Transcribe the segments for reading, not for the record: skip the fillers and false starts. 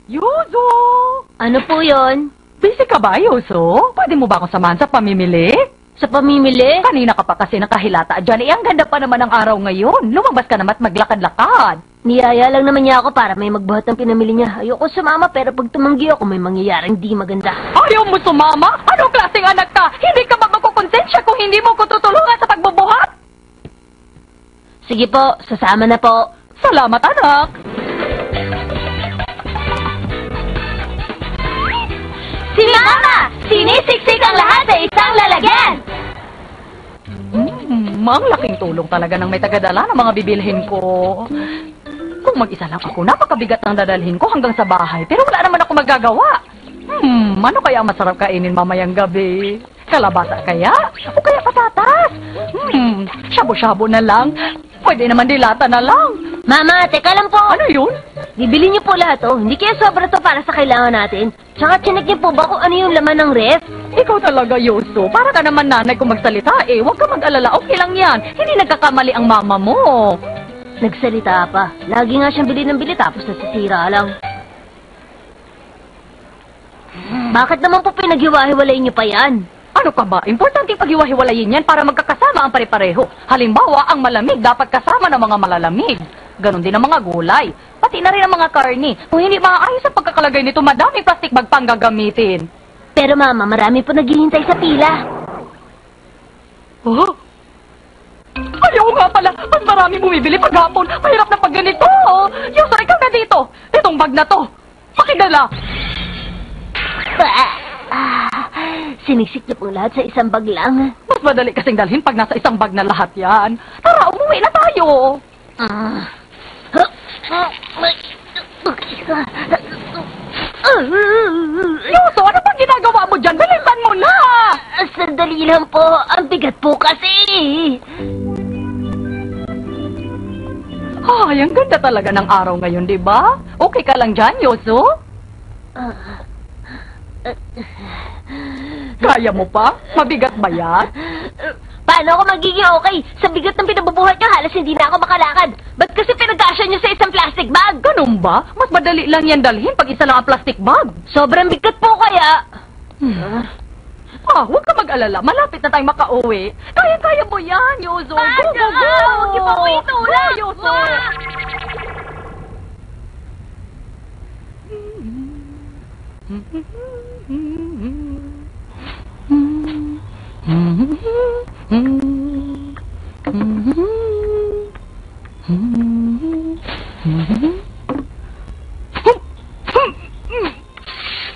Yuzo! Ano po yon? Busy ka ba, Yuzo? Pwede mo ba akong samahan sa pamimili? Sa pamimili? Kanina ka pa kasi nakahilata dyan. Eh, ang ganda pa naman ng araw ngayon. Lumabas ka naman at maglakad-lakad. Niyaya lang naman niya ako para may magbuhat ng pinamili niya. Ayoko sumama pero pag tumanggi ako may mangyayaring di maganda. Ayaw mo sumama? Anong klaseng anak ka? Hindi ka ba magkukonsensya kung hindi mo ko tutulungan sa pagbubuhat? Sige po, sasama na po. Salamat, anak. Si Mama! Sinisiksik ang lahat sa isang lalagyan! Ang laking tulong talaga ng may tagadala ng mga bibilhin ko. Kung mag-isa lang ako, napakabigat ng dadalhin ko hanggang sa bahay. Pero wala naman ako magagawa. Ano kaya ang masarap kainin mamayang gabi? Kalabasa kaya? O kaya patatas? Shabu-shabu na lang. Pwede naman dilata na lang. Mama, teka lang po. Ano yun? Bibili niyo po lahat, oh. Hindi kaya sobra to para sa kailangan natin. Tsaka chinek niyo po ba kung ano yung laman ng ref? Ikaw talaga, Yoso. Para ka naman nanay kung magsalita eh. Huwag ka mag-alala. Okay lang yan. Hindi nagkakamali ang mama mo. Nagsalita pa. Lagi nga siyang bili ng bili tapos nasisira lang. Bakit naman po pinaghiwa-hiwalayin niyo pa yan? Ano ka ba? Importante paghiwa-hiwalayin yan para magkakasama ang pare-pareho. Halimbawa, ang malamig dapat kasama ng mga malalamig. Ganon din ang mga gulay. Pati na rin ang mga karni. Kung hindi maayos ang pagkakalagay nito, madaming plastic bag pang gagamitin. Pero mama, marami po naghihintay sa pila. Oh? Ayaw nga pala. Mas marami bumibili paghapon. Mahirap na pag ganito. Yoso, ikaw na dito. Itong bag na to. Pakidala. Siniksik niyo po lahat sa isang bag lang. Mas madali kasing dalhin pag nasa isang bag na lahat yan. Tara, umuwi na tayo. Yoso, ano bang ginagawa mo dyan? Bilisan mo na! Sandali lang po. Ang bigat po kasi. Ay, ang ganda talaga ng araw ngayon, di ba? Okay ka lang dyan, Yoso? Kaya mo pa? Mabigat ba yan? Paano ako magiging okay? Sa bigat ng pinabubuhat niyo, halos hindi na ako makalakad. Ba't kasi pinag-asya niyo sa isang plastic bag? Ganun ba? Mas madali lang yan dalhin pag isa lang ang plastic bag. Sobrang bigat po kaya. Huwag ka mag-alala. Malapit na tayong makauwi. Kaya-kaya mo yan, Yoso. Go, go, go! Huwag niyo pa ako itulak! Go, Yoso!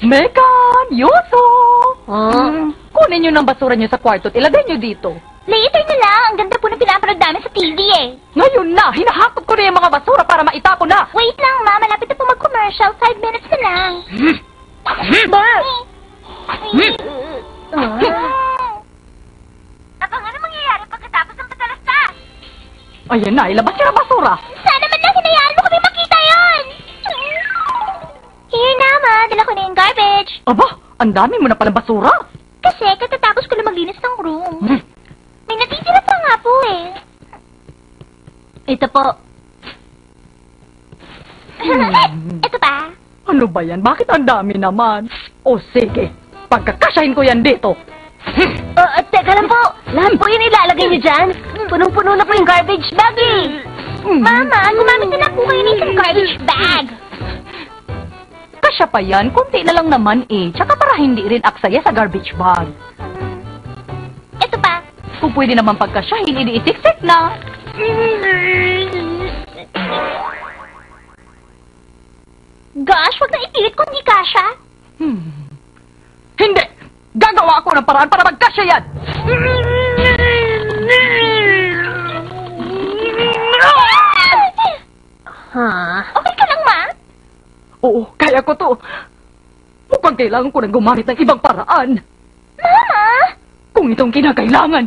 Megan! Yoso! Kunin nyo ng basura nyo sa kwarto at ilagay nyo dito. Later na lang. Ang ganda po na pinapanood namin sa TV eh. Ngayon na! Hinahakot ko na yung mga basura para maitapon na! Wait lang, ma. Malapit na po mag-commercial. 5 minutes na lang. Abangan ang mangyayari pagkatapos ng patalastas. Ayan na, ilabas nyo ng basura! Sana man lang hinayaan mo kami makita yon. Here na, ma. Dala ko na yung garbage. Aba, ang dami mo na palang basura! Kasi katatapos ko lang maglinis ng room. May natitira pa nga po eh. Ito po. Ito pa. Ano ba yan? Bakit ang dami naman? O sige, pagkakasyahin ko yan dito. Teka lang po. Lahat po yun ilalagay niyo dyan. Punong-puno na po yung garbage bag eh. Mama, gumamit na po kayo ng isang garbage bag. Kasya pa yan, kunti na lang naman eh. Tsaka para hindi rin aksaya sa garbage bag. Ito pa. Kung pwede naman pagkasyahin, idi-isiksik na. Gosh, wag na ipilit kung di kasya. Hindi! Gagawa ako ng paraan para magkasya yan! Okay ka lang, ma? Oo, kaya ko to. Mukhang kailangan ko na gumamit ng ibang paraan. Mama! Kung itong kinakailangan.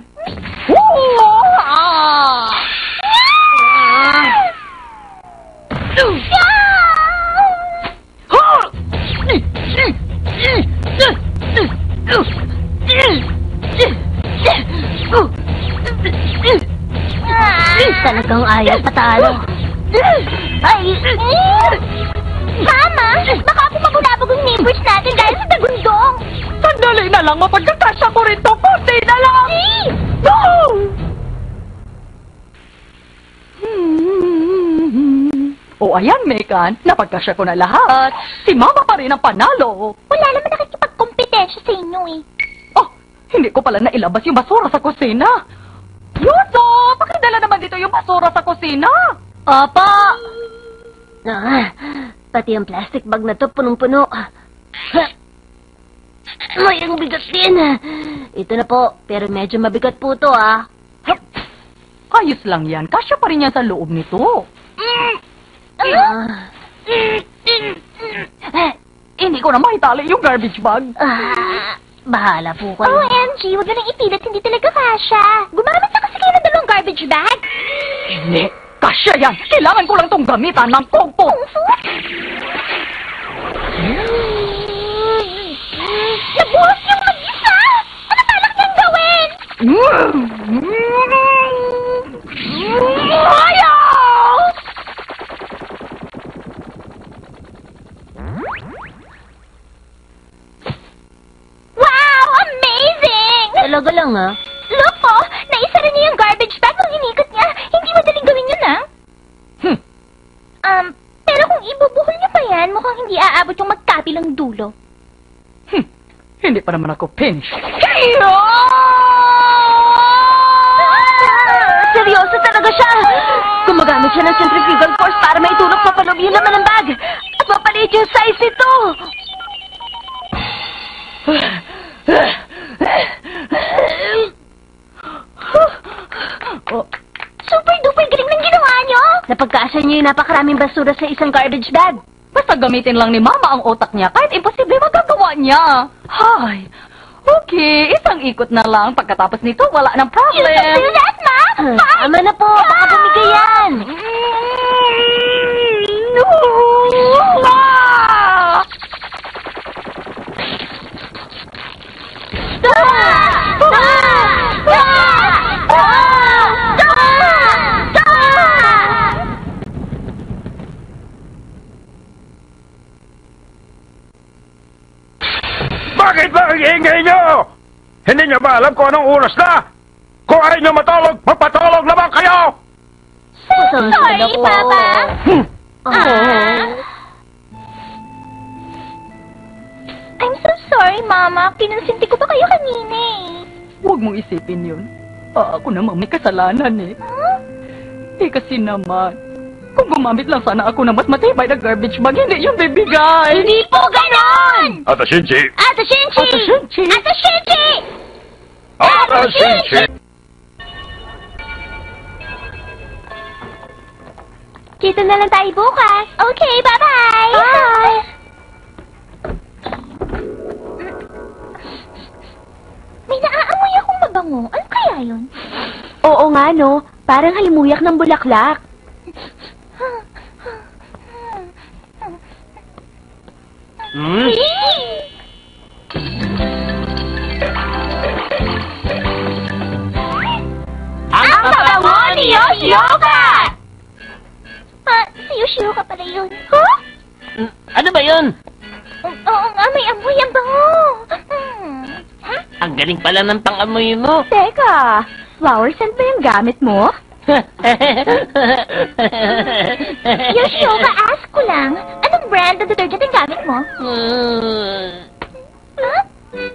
Talagang ayaw patalo. Ay! Mama! Baka po Sana lang mapagkakasya ko rin to. Kunti na lang! No! O ayan, Megan. Napagkasya ko na lahat. Si Mama pa rin ang panalo. Wala naman nakikipagkompetensya sa inyo eh. Oh, hindi ko pala nailabas yung basura sa kusina. Yuso! Pakidala naman dito yung basura sa kusina. Opo! Pati ang plastic bag na to punong-puno. Ay, ang bigat din. Ito na po, pero medyo mabigat po to Ayos lang yan. Kasya pa rin yan sa loob nito. Hindi ko na maitali yung garbage bag. Bahala po kayo. OMG, huwag na lang ipilit, hindi talaga kasha. Gumamit na kasi kayo ng dalawang garbage bag. Hindi, kasya yan. Kailangan ko lang tong gamitan ng kungpo. Nabuhos yung mag-isa! Ano balak niyang gawin? Ayaw! Wow! Amazing! Talaga lang Look po! Naisara niya yung garbage bag nung inikot niya. Hindi madaling gawin yun pero kung ibubuhol niya pa yan, mukhang hindi aabot yung magkabilang dulo. Hindi pa naman ako finished. Seryoso talaga siya! Gumagamit siya ng centrifugal force para maitulok sa paloob yung laman ng bag. At mapaliit yung size ito! Super-duper galing ng ginawa niyo! Napagkasya niyo yung napakaraming basura sa isang garbage bag. Basta gamitin lang ni Mama ang utak niya kahit imposible magagawa niya. Hay, okay, isang ikot na lang. Pagkatapos nito, wala nang problem. You can do that, Ma! Ama na po, baka bumigay yan! No! Bakit ba ang ingay nyo? Hindi nyo ba alam kung anong oras na? Kung ayaw nyo matulog, magpatulog naman kayo! Sorry, Papa! I'm so sorry, Mama. Kinonsinti ko ba kayo kanina Huwag mong isipin yun. Ako namang may kasalanan kasi naman, kung gumamit lang sana ako ng mas matibay na garbage bag, hindi yung bibigay. Hindi po ganon! Ata Shinchi! Ata Shinchi! Ata Shinchi! Ata Shinchi! Ata Shinchi! Kita na lang tayo bukas. Okay, bye-bye! Bye! May naaamoy akong mabango. Ano kaya yun? Oo nga, no? Parang halimuyak ng bulaklak. Ang pabango ni Yoshioka! Si Yoshioka pala yun. Huh? Ano ba yun? Oo nga, may amoy ang bango. Ang galing pala ng pang-amoy mo. Teka, flower scent ba yung gamit mo? Yoshioka, ask ko lang. Anong brand ng detergent ang gamit mo?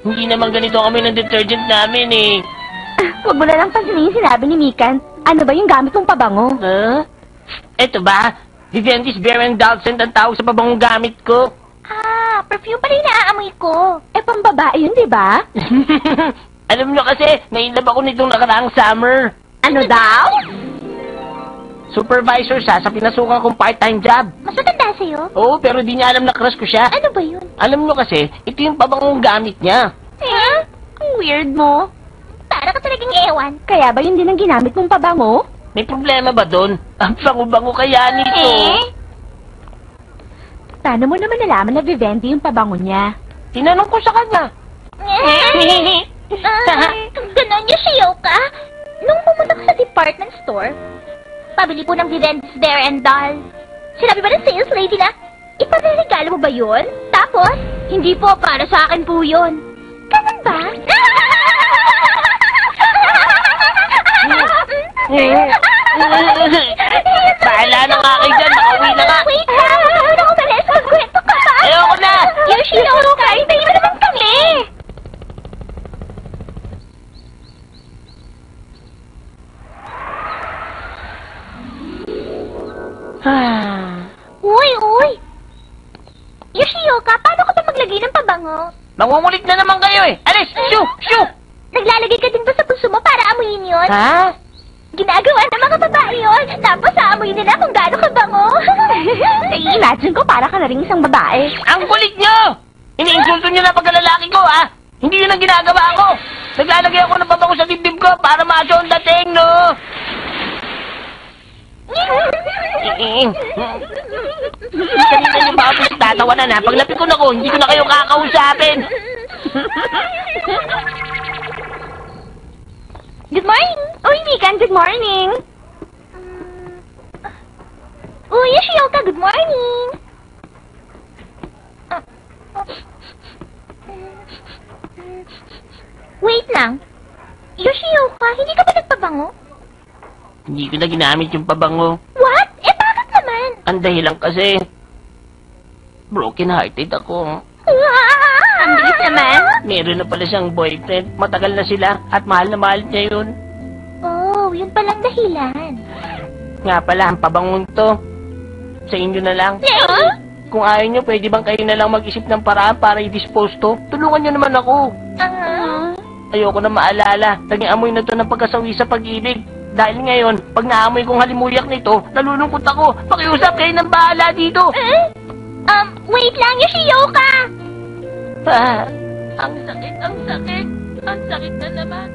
Hindi naman ganito kami ng detergent namin Huwag mo na lang pansinin yung sinabi ni Mikan. Ano ba yung gamit mong pabango? Eto ba? Vivendi's Bear and Dog Scent ang tawag sa pabangong gamit ko. Perfume pala yung naaamoy ko. Pambabae yun, di ba? Alam nyo kasi, nainlove ako nitong nakaraang summer. Ano daw? Supervisor siya sa pinasukan kong part-time job. Mas matanda sa'yo? Oo, pero di niya alam na crush ko siya. Ano ba yun? Alam nyo kasi, ito yung pabangong gamit niya. Ang weird mo. Para ka talagang ewan. Kaya ba yun din ang ginamit mong pabango? May problema ba doon? Ang bango-bango kaya nito. Paano mo naman nalaman na Vivendi yung pabango niya? Tinanong ko sa kanya. Ganon yung Yoshioka. Nung pumunta ka sa department store, pabili po ng Vivendi's Bear and Doll. Sinabi ba ng sales lady na, iparegalo mo ba yun? Tapos, hindi po, para sa akin po yun. Ganun ba? Bahala na nga kayo dyan. Nakauwi na nga. Wait lang, magkakaroon ako malis. Magkwento ka ba? Ayoko na. Yoshioka, hintayin mo naman kami. Uy! Yoshioka, paano ka ba maglagay ng pabango? Mangungulit na naman kayo eh. Alis! Shoo! Naglalagay ka din ba sa puso mo para amuyin yun? Ha? Ginagawa ng mga babae yun. Tapos aamuyin nila kung gaano ka bango. Imagine ko para ka na rin isang babae. Ang kulit nyo! Iniinsulto nyo na pagkalalaki ko, ha? Hindi yun ang ginagawa ko. Naglalagay ako ng pabango sa dibdib ko para macho ang dating, no? Kanina nyo ba ako tatawanan, ha? Paglapit ko na ko, hindi ko na kayo kakausapin. Good morning! Uy, Mikan, good morning! Uy, Yoshioka, good morning! Wait lang. Yoshioka, hindi ka ba nagpabango? Hindi ko na ginamit yung pabango. What? Eh, bakit naman? Ang dahilan kasi, broken-hearted ako. Ang bilis naman. Meron na pala siyang boyfriend. Matagal na sila at mahal na mahal niya yun. Oh, yun palang dahilan. Nga pala, ang pabangong to. Sa inyo na lang. Kung ayaw nyo, pwede bang kayo na lang mag-isip ng paraan para i-dispose to? Tulungan nyo naman ako. Ayoko na maalala. Naging amoy na to ng pagkasawi sa pag-ibig. Dahil ngayon, pag naamoy kong halimuyak nito, nalulungkot ako. Pakiusap kayo ng bahala dito. Wait lang, Yoshioka! Ang sakit, ang sakit. Ang sakit na naman.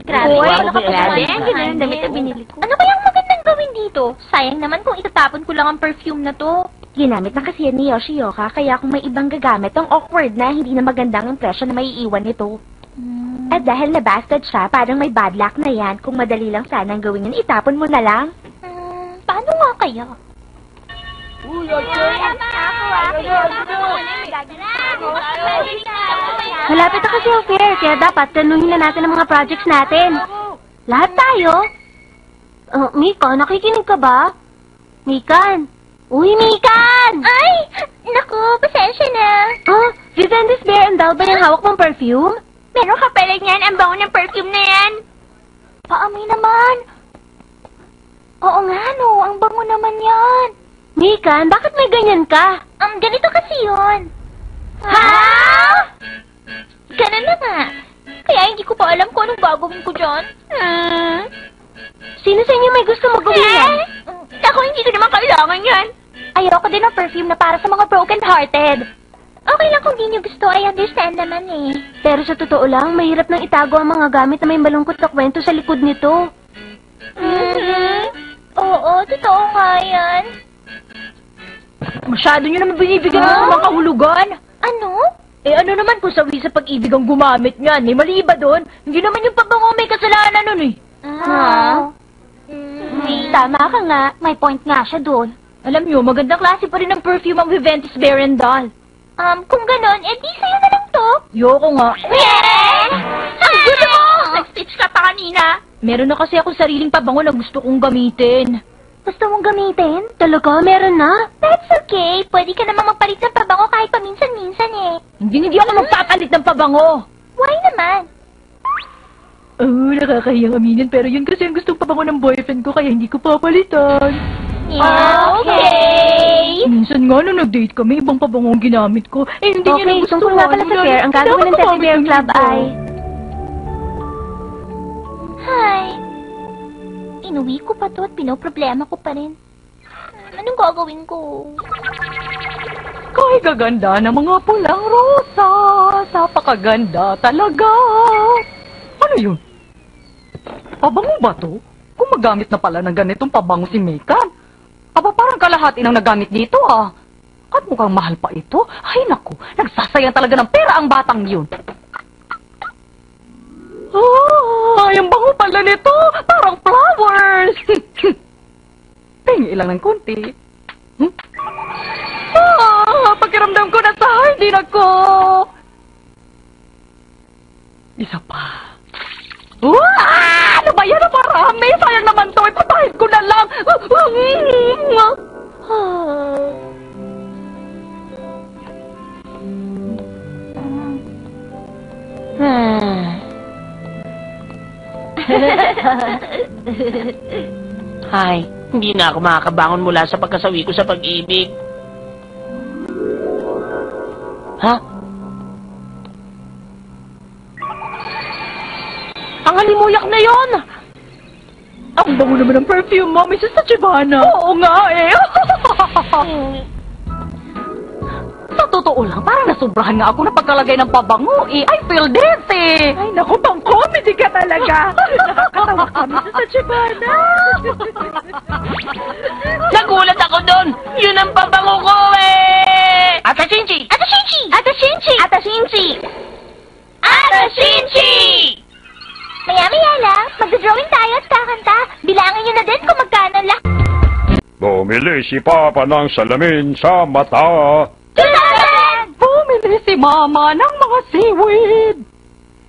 Grabe, Uy, ano ka pa grabe. naman? Ang ganda ng damit na binili ko. Ano kayang magandang gawin dito? Sayang naman kung itatapon ko lang ang perfume na to. Ginamit na kasi yan ni Yoshioka, kaya kung may ibang gagamit, ang awkward na, hindi na magandang impression na may iiwan nito. At dahil nabastard siya, parang may bad luck na yan. Kung madali lang sanang gawin yun, itapon mo na lang. Paano nga kaya? Malapit na kasi ang fair, kaya dapat tanuhin na natin ang mga projects natin. Lahat tayo? Mika, nakikinig ka ba? Mikan! Uy, Mikan! Ay! Naku, pasensya na. Vivendi's Bear and Doll ba yung hawak mong perfume? Meron ka pala niyan, ang bango ng perfume na yan. Paamoy naman. Oo nga, no. Ang bango naman yan. Mikan, bakit may ganyan ka? Ganito kasi yun. Ha? Ganun na nga. Kaya hindi ko pa alam kung anong gagawin ko dyan. Sino sa inyo may gusto magawin yan? Ako, hindi ko naman kailangan yan. Ayoko din ng perfume na para sa mga broken-hearted. Okay lang kung di niyo gusto, I understand naman eh. Pero sa totoo lang, mahirap nang itago ang mga gamit na may malungkot na kwento sa likod nito. Oo, totoo nga yan. Masyado nyo naman binibigyan ng mga kahulugan. Ano? Eh ano naman kung sawi sa pag-ibig ang gumamit niyan? Eh mali ba doon? Hindi naman yung pabango may kasalanan nun eh. Tama ka nga, may point nga siya doon. Alam nyo, magandang klase pa rin ng perfume ang Vivendi's Bear and Doll. Kung ganon, eh di sa'yo na lang to. Yoko nga. Ang gusto mo! Nag-stitch ka pa kanina. Meron na kasi akong sariling pabango na gusto kong gamitin. Gusto mong gamitin? Talaga, meron na? That's okay. Pwede ka naman magpalit ng pabango kahit paminsan-minsan eh. Hindi ako magpapalit ng pabango. Why naman? Nakakahiyang aminin pero yun kasi ang gustong pabango ng boyfriend ko kaya hindi ko papalitan. Okay. Minsan nga nung nag-date kami, ibang pabango ang ginamit ko. Eh hindi niya Okay, nagustuhan. tungkol nga pala sa fair, ang gagawin ng Teddy Bear Club ay... Hi. Inuwi ko pa to at pinoproblema ko pa rin. Anong gagawin ko? Kay gaganda ng mga pulang rosa. Napakaganda talaga. Ano yun? Pabango ba to? Kung magamit na pala ng ganitong pabango si Mekan. Aba parang kalahati ng nagamit dito ah. At mukhang mahal pa ito. Ay naku, nagsasayang talaga ng pera ang batang yun. Ay, ang bango pala nito. Parang flowers. Tingi lang ng konti. pakiramdam ko na hindi na ko. Isa pa. Ano ba yan? Marami. Sayang naman to. Ipatahid ko na lang. Hay, hindi na ako makakabangon mula sa pagkasawi ko sa pag-ibig. Ha? Ang halimuyak na yon! Ang bango naman ng perfume mo, Mrs. Tachibana. Oo nga eh. Sa totoo lang, parang nasubrahan nga ako na pagkalagay ng pabango eh. I feel dizzy. Ay, naku, pang comedy ka talaga. Nakakatawa ka, Mrs. Tachibana. Nagulat ako doon! Yun ang pabango ko eh! Ata Shinchi! Ata Shinchi! Ata Shinchi! Ata Shinchi! Ata Shinchi! Maya-maya lang, magdodrawing tayo at kakanta. Bilangin niyo na din kung magkano lang. Bumili si Papa ng salamin sa mata. 2,000! Bumili si Mama ng mga seaweed.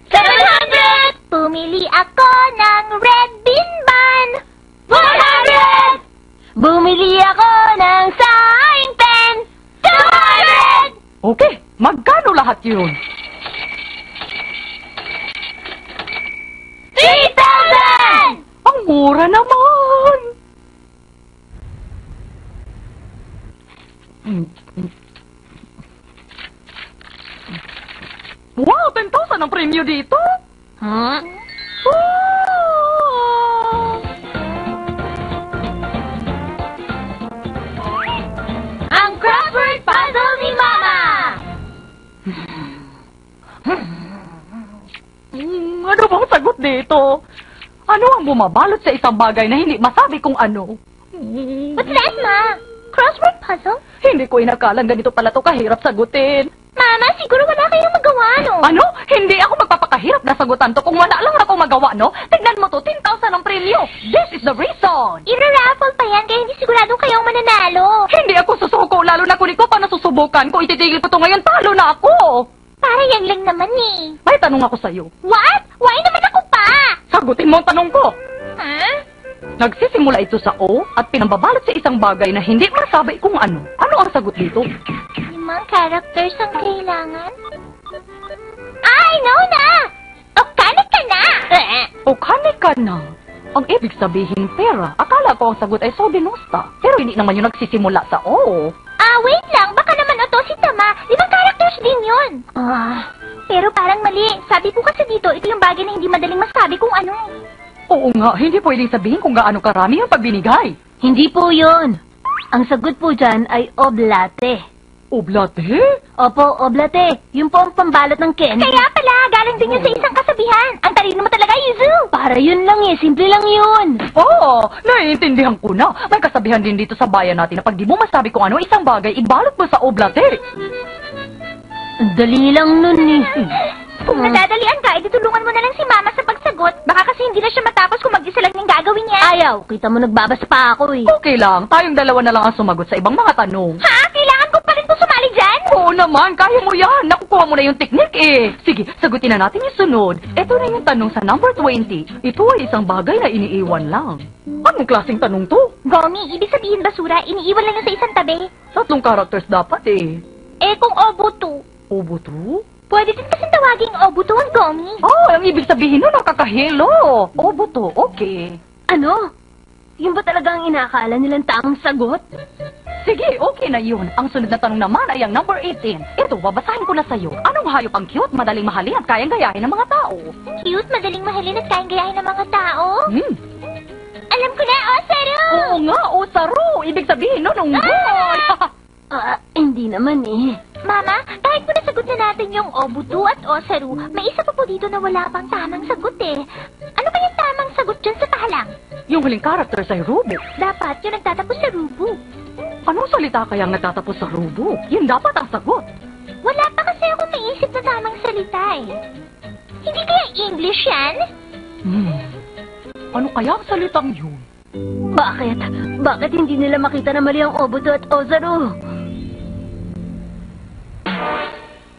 700! Bumili ako ng red bean bun. 100! Bumili ako ng sign pen. 200! Okay, magkano lahat yun? 3,000! Ang mura naman. Wow, 10,000 ang premyo dito. Huh? Ang crossword puzzle ni Mama! Ano bang sagot dito? Ano ang bumabalot sa isang bagay na hindi masabi kung ano? What's that, Ma? Crossword puzzle? Hindi ko inakalang ganito pala to kahirap sagutin. Mama, siguro wala kayong magawa, no? Ano? Hindi ako magpapakahirap na sagutan to kung wala lang ako magawa, no? Tignan mo to, 10,000 ang premyo. This is the reason. Ira-raffle pa yan, kaya hindi siguradong kayong mananalo. Hindi ako susuko, lalo na kung ikaw pa nasusubukan. Kung ititigil ko to ngayon, talo na ako. Para yan lang naman eh. May tanong ako sa'yo. What? Why naman ako pa? Sagutin mo ang tanong ko. Ha? Nagsisimula ito sa O at pinambabalot sa isang bagay na hindi masabi kung ano. Ano ang sagot dito? 5 characters ang kailangan? I know na! Okanik ka na! O kanik ka na. Ang ibig sabihin pera. Akala ko ang sagot ay sodenusta. Pero hindi naman yung nagsisimula sa O. Wait lang. Baka naman ito si Tama. 5 characters din yun. Pero parang mali. Sabi ko kasi dito, ito yung bagay na hindi madaling masabi kung ano. Oo nga, hindi pwedeng sabihin kung gaano karami ang pagbinigay. Hindi po yun. Ang sagot po dyan ay oblate. Oblate? Opo, oblate. Yun po ang pambalot ng candy. Kaya pala, galing din yun sa isang kasabihan. Ang talino mo talaga, Yuzu. Para yun lang eh, simple lang yun. Oo, naiintindihan ko na. May kasabihan din dito sa bayan natin na pag di mo masabi kung ano isang bagay, ibalot mo sa oblate. Ang dali lang nun eh. Kung nadadalian ka, itutulungan mo na lang si Mama sa pagsagot. Baka kasi hindi na siya matapos kung mag-isa lang yung gagawin niya. Ayaw, kita mo nagbabasa pa ako eh. Okay lang, tayong dalawa na lang ang sumagot sa ibang mga tanong. Ha? Kailangan ko pa rin to sumali dyan? Oo naman, kaya mo yan. Nakukuha mo na yung technique eh. Sige, sagutin na natin yung sunod. Ito na yung tanong sa number 20. Ito ay isang bagay na iniiwan lang. Anong klaseng tanong to? Gomi, ibig sabihin basura, iniiwan lang yun sa isang tabi. 3 characters dapat eh. Eh kung obuto, Obuto? pwede din kasi tawaging obuto ang Gomi. Oh, ang ibig sabihin nun, nakakahilo. Obuto, okay. Ano? Yun ba talaga ang inakala nilang tamang sagot? Sige, okay na yun. Ang sunod na tanong naman ay ang number 18. Ito, babasahin ko na sa'yo. Anong hayop ang cute, madaling mahalin at kayang gayahin ng mga tao? Cute, madaling mahalin at kayang gayahin ng mga tao? Alam ko na, Osaru! Oo nga, Osaru. Ibig sabihin nun, unggoy. Hindi naman eh. Mama, kahit po nasagot na natin yung Obuto at Osaru, may isa pa po dito na wala pang tamang sagot eh. Ano ba yung tamang sagot dyan sa pahalang? Yung huling character ay Rubo. Dapat yung nagtatapos sa Rubu. Anong salita kayang nagtatapos sa Rubo? Yun dapat ang sagot. Wala pa kasi ako naisip na tamang salita eh. Hindi kaya English yan? Ano kaya ang salitang yun? Bakit? Bakit hindi nila makita na mali ang Obuto at Osaru?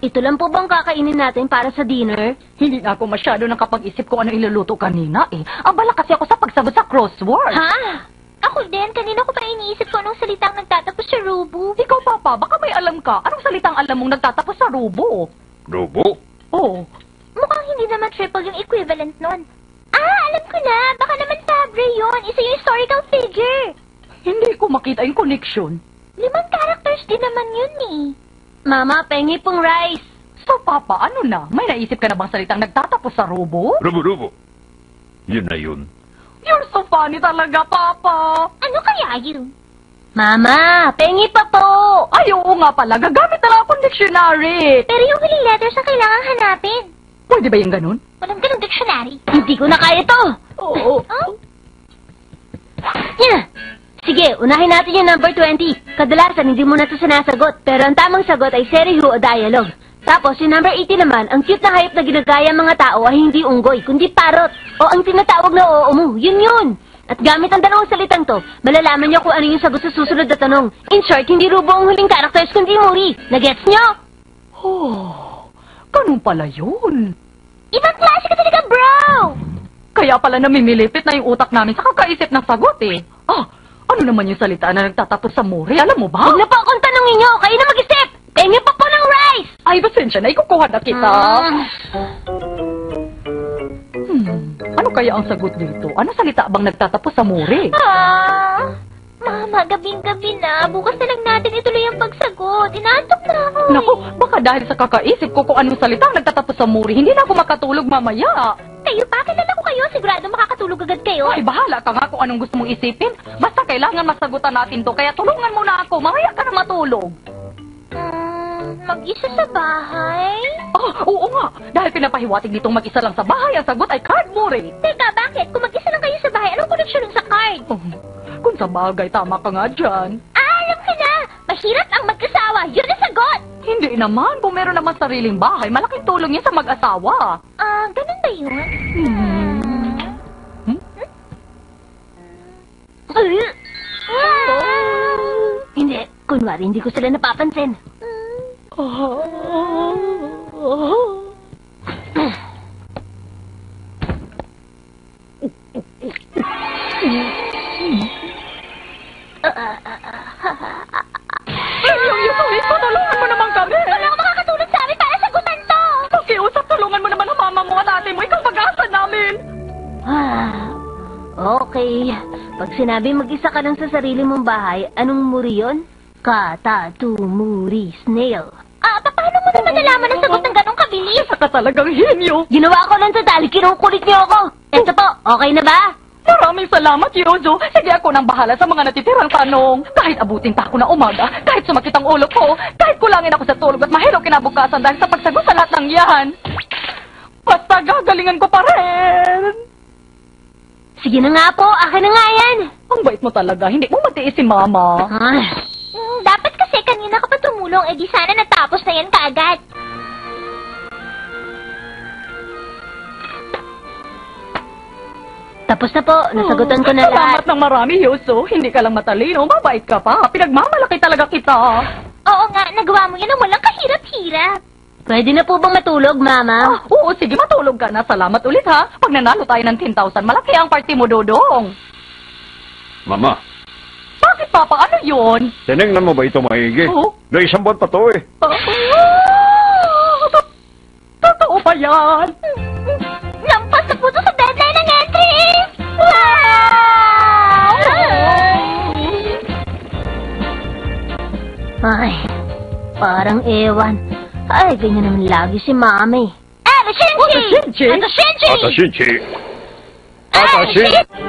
Ito lang po bang kakainin natin para sa dinner? Hindi na ako masyado nakapag-isip kung ano iluluto kanina eh. Abala kasi ako sa pagsagot sa crossword. Ha? Ako din, kanina ko pa iniisip ko anong salitang nagtatapos sa rubo. Ikaw, Papa, baka may alam ka. Anong salitang alam mong nagtatapos sa rubo? Rubo? Oh, Mukhang hindi naman triple yung equivalent nun. Ah, alam ko na. Baka naman Fabre yun. Isa yung historical figure. hindi ko makita yung connection. 5 characters din naman yun eh. Mama, pengi pong rice. So, Papa, ano na? May naisip ka na bang salitang nagtatapos sa rubo? Rubo-rubo. Yun na yun. You're so funny talaga, Papa. Ano kaya yun? Mama, pengi pa po. Ay, oo nga pala. Gagamit na lang akong dictionary. Pero yung huling letters ang kailangan hanapin. Pwede ba yung ganun? Walang ganung dictionary. Hindi ko na kaya to. Oo. Oh? Yeah. Sige, unahin natin yung number 20. Kadalasan, hindi mo na ito sinasagot. Pero ang tamang sagot ay seriho o dialogue. Tapos, yung number 80 naman, ang cute na hayop na ginagaya mga tao ay hindi unggoy, kundi parrot. O ang tinatawag na oo mo. Yun. At gamit ang dalawang salitang to, malalaman niyo kung ano yung sagot sa susunod na tanong. In short, hindi rubo ang huling characters, kundi muri. Nagets niyo? Oh, ganun pala yun. Ibang klase ka talaga, bro! Kaya pala namimilipit na yung utak namin sa kakaisip ng sagot eh. Ah, ano naman yung salita na nagtatapos sa muri? Alam mo ba? Huwag na po akong tanongin niyo, kayo na mag-isip! Pengi pa po ng rice! Ay, pasensya na. Ikukuha na kita. Ano kaya ang sagot dito? Ano salita bang nagtatapos sa muri? Mama, gabing-gabi na. Bukas na lang natin ituloy ang pagsagot. Inaantok na ako. Naku, baka dahil sa kakaisip ko kung anong salita ang nagtatapos sa muri, hindi na ako makatulog mamaya. Kayo pa, kilala ko kayo. Sigurado makakatulog agad kayo. Ay, bahala ka nga kung anong gusto mong isipin. Basta kailangan masagutan natin to, kaya tulungan mo na ako. Mamaya ka na matulog. Mag-isa sa bahay? Oo nga. Dahil pinapahiwatig nitong mag-isa lang sa bahay, ang sagot ay card muri. Teka, bakit? Kung mag-isa lang kayo sa bahay, anong koneksyon nun sa card? Oh, kung sa bagay, tama ka nga dyan. Alam ko na! Mahirap ang mag-asawa. Yun ang sagot! Hindi naman. Kung meron naman sariling bahay, malaking tulong yan sa mag-asawa. Ganun ba yun? Hindi, kunwari hindi ko sila napapansin. Yung tulungan mo naman kami. Wala akong makakatulog sa amin para sagutan to! Pakiusap, tulungan mo naman ang mama mo at ate mo. Ikaw pag-asa namin. Okay. Pag sinabi mag-isa ka lang sa sarili mong bahay, anong muri yun? Katatu, muri, snail. Paano mo naman nalaman ang sagot ng ganong kabilis? Isa ka talagang henyo. Ginawa ko lang sa dali, kinukulit niyo ako. Eto po, okay na ba? Maraming salamat, Yozo. Sige, ako nang bahala sa mga natitirang tanong. Kahit abutin pa ako ng umaga, kahit sumakit ang ulo ko, kahit kulangin ako sa tulog at mahilo kinabukasan dahil sa pagsagot sa lahat ng yan. Basta gagalingan ko pa rin. Sige na nga po, akin na nga yan. Ang bait mo talaga, hindi mo matiis si Mama. Dapat kasi kanina ka pa tumulong, di sana natapos na yan kaagad. Tapos na po, nasagutan ko na lahat. Salamat ng marami, Yozo. Hindi ka lang matalino, mabait ka pa. Pinagmamalaki talaga kita. Oo nga, nagawa mo yan ang walang kahirap-hirap. Pwede na po bang matulog, Mama? Oo, sige, matulog ka na. Salamat ulit, ha. Pag nanalo tayo ng 10,000, malaki ang party mo, Dodong. Mama, Bakit, Papa? Ano yun? tinignan mo ba ito maigi? Oo. Na isang buwan pa to eh. Totoo ba yan? Lampas na po to sa deadline ng entry! Wow! Ay, parang ewan. Ay, ganyan naman lagi si Mami. Shinchi! Shinchi! Shinchi! Ata Shinchi! Shinchi!